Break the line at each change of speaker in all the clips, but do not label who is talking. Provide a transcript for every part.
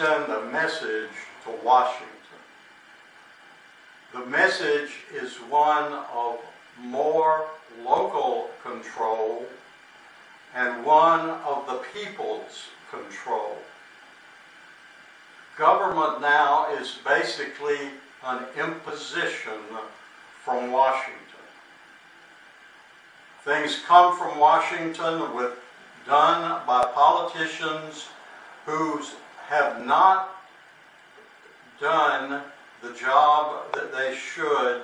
send a message to Washington. The message is one of more local control and one of the people's control. Government now is basically an imposition from Washington. Things come from Washington done by politicians who have not done the job that they should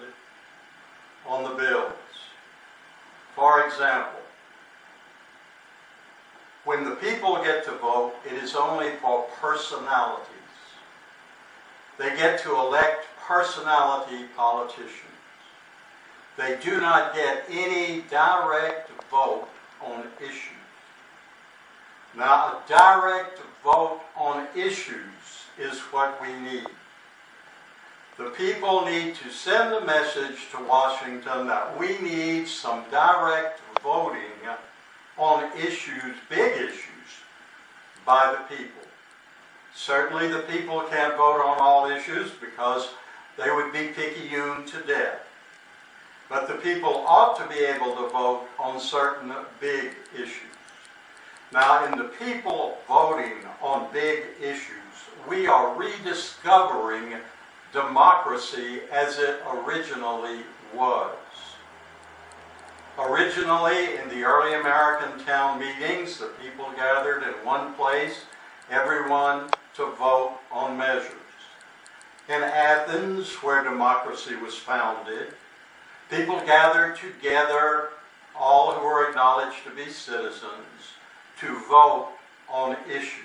on the bills. For example, when the people get to vote, it is only for personalities. They get to elect personality politicians. They do not get any direct vote on issues. Now, a direct vote on issues is what we need. The people need to send a message to Washington that we need some direct voting on issues, big issues, by the people. Certainly the people can't vote on all issues because they would be picayune to death. But the people ought to be able to vote on certain big issues. Now, in the people voting on big issues, we are rediscovering democracy as it originally was. Originally, in the early American town meetings, the people gathered in one place, everyone to vote on measures. In Athens, where democracy was founded, people gathered together, all who were acknowledged to be citizens, to vote on issues.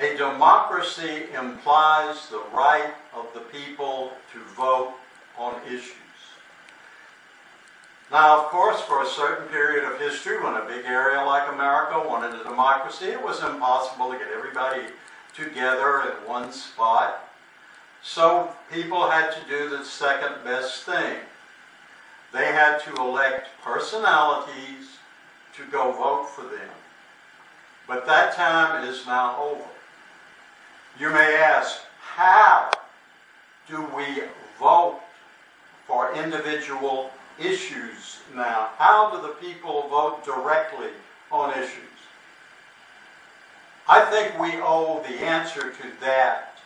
A democracy implies the right of the people to vote on issues. Now, of course, for a certain period of history, when a big area like America wanted a democracy, it was impossible to get everybody together in one spot. So people had to do the second best thing. They had to elect personalities to go vote for them. But that time is now over. You may ask, how do we vote for individual issues now? How do the people vote directly on issues? I think we owe the answer to that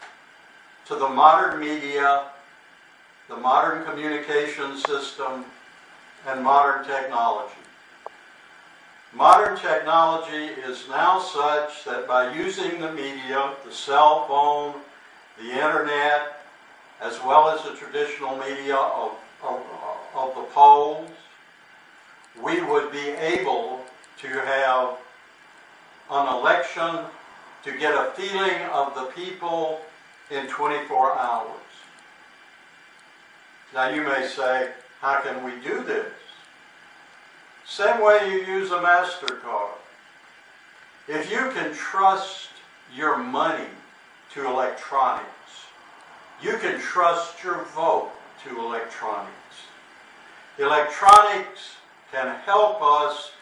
to the modern media, the modern communication system, and modern technology. Modern technology is now such that by using the media, the cell phone, the internet, as well as the traditional media of the polls, we would be able to have an election to get a feeling of the people in 24 hours. Now you may say, how can we do this? Same way you use a MasterCard. If you can trust your money to electronics, you can trust your vote to electronics. Electronics can help us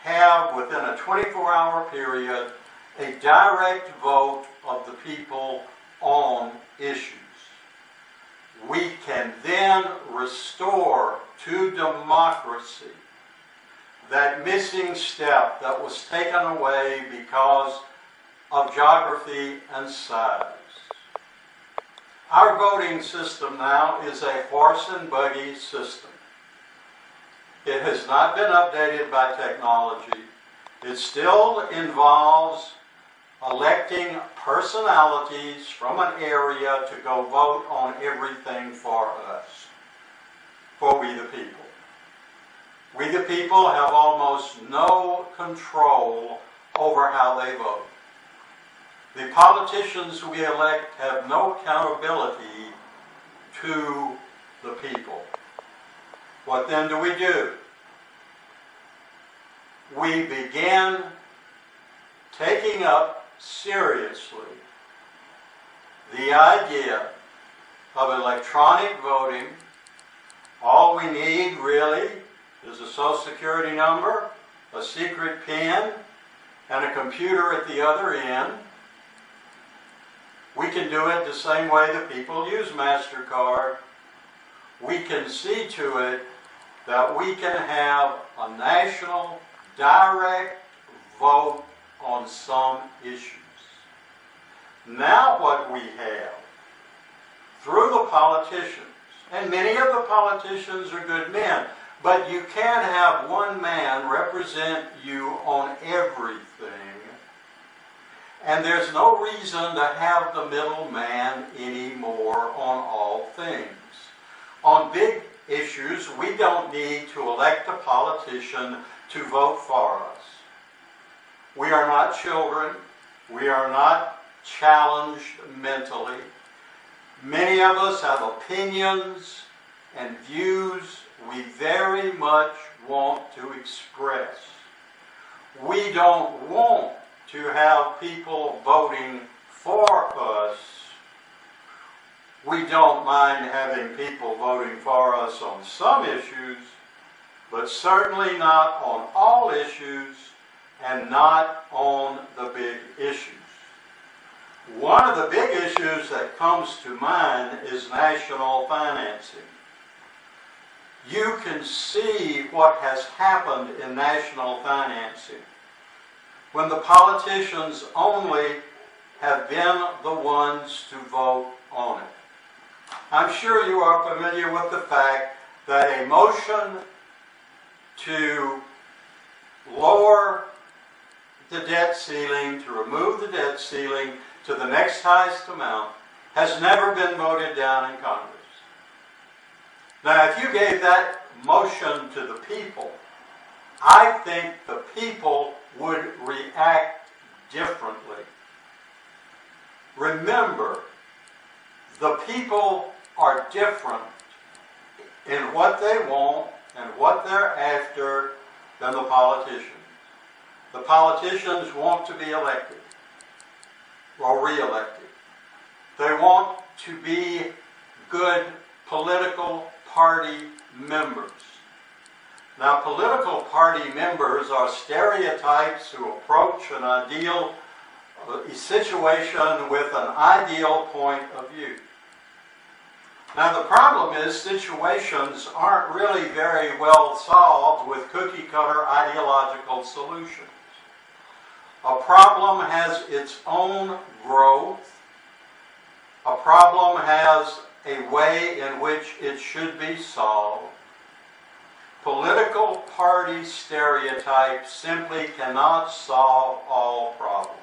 have, within a 24-hour period, a direct vote of the people on issues. We can then restore to democracy that missing step that was taken away because of geography and size. Our voting system now is a horse and buggy system. It has not been updated by technology. It still involves electing personalities from an area to go vote on everything for us, for we the people. We the people have almost no control over how they vote. The politicians we elect have no accountability to the people. What then do? We begin taking up seriously the idea of electronic voting. All we need really is a Social Security number, a secret PIN, and a computer at the other end, We can do it the same way that people use MasterCard. We can see to it that we can have a national direct vote on some issues. Now what we have, through the politicians, and many of the politicians are good men, but you can't have one man represent you on everything. And there's no reason to have the middleman anymore on all things. On big issues, we don't need to elect a politician to vote for us. We are not children. We are not challenged mentally. Many of us have opinions and views we very much want to express. We don't want to have people voting for us. We don't mind having people voting for us on some issues, but certainly not on all issues and not on the big issues. One of the big issues that comes to mind is national financing. You can see what has happened in national financing when the politicians only have been the ones to vote on it. I'm sure you are familiar with the fact that a motion to lower the debt ceiling, to remove the debt ceiling to the next highest amount, has never been voted down in Congress. Now, if you gave that motion to the people, I think the people would react differently. Remember, the people are different in what they want and what they're after than the politicians. The politicians want to be elected or re-elected. They want to be good political party members. Now, political party members are stereotypes who approach an ideal situation with an ideal point of view. Now, the problem is situations aren't really very well solved with cookie-cutter ideological solutions. A problem has its own growth. A problem has a way in which it should be solved. Political party stereotypes simply cannot solve all problems.